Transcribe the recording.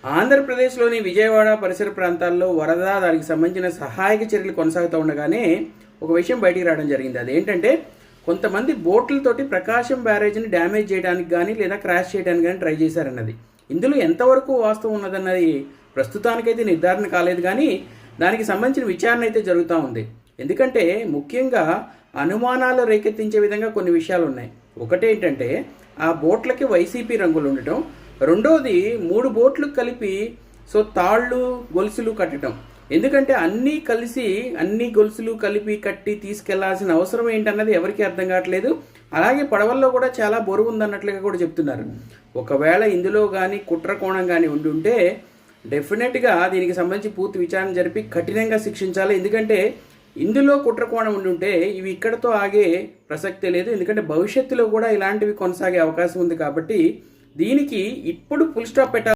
ఆంధ్రప్రదేశ్లోని విజయవాడ పరిసర ప్రాంతాల్లో వరద దానికి సంబంధించిన సహాయక చర్యలు కొనసాగుతూ ఉండగానే ఒక విషయం బయటికి రావడం జరిగింది. అదేంటంటే కొంతమంది బోట్లతోటి ప్రకాశం బ్యారేజ్ని డ్యామేజ్ చేయడానికి కానీ లేదా క్రాష్ చేయడానికి కానీ ట్రై చేశారన్నది. ఇందులో ఎంతవరకు వాస్తవం ఉన్నదన్నది ప్రస్తుతానికైతే నిర్ధారణ కాలేదు, కానీ దానికి సంబంధించిన విచారణ అయితే జరుగుతూ ఉంది. ఎందుకంటే ముఖ్యంగా అనుమానాలు రేకెత్తించే విధంగా కొన్ని విషయాలు ఉన్నాయి. ఒకటేంటంటే ఆ బోట్లకి వైసీపీ రంగులు ఉండటం, రెండోది 3 బోట్లు కలిపి తాళ్ళు గొలుసులు కట్టడం. ఎందుకంటే అన్ని గొలుసులు కలిపి కట్టి తీసుకెళ్లాల్సిన అవసరం ఏంటన్నది ఎవరికి అర్థం కావట్లేదు. అలాగే పడవల్లో కూడా చాలా బరువు ఉందన్నట్లుగా కూడా చెప్తున్నారు. ఒకవేళ ఇందులో కానీ కుట్ర కోణం కానీ ఉంటే డెఫినెట్గా దీనికి సంబంధించి పూర్తి విచారణ జరిపి కఠినంగా శిక్షించాలి. ఎందుకంటే ఇందులో కుట్ర కోణం ఉంటే ఇవి ఇక్కడతో ఆగే ప్రసక్తే లేదు. ఎందుకంటే భవిష్యత్తులో కూడా ఇలాంటివి కొనసాగే అవకాశం ఉంది. కాబట్టి దీనికి ఇప్పుడు ఫుల్ స్టాప్ పెట్టాలి.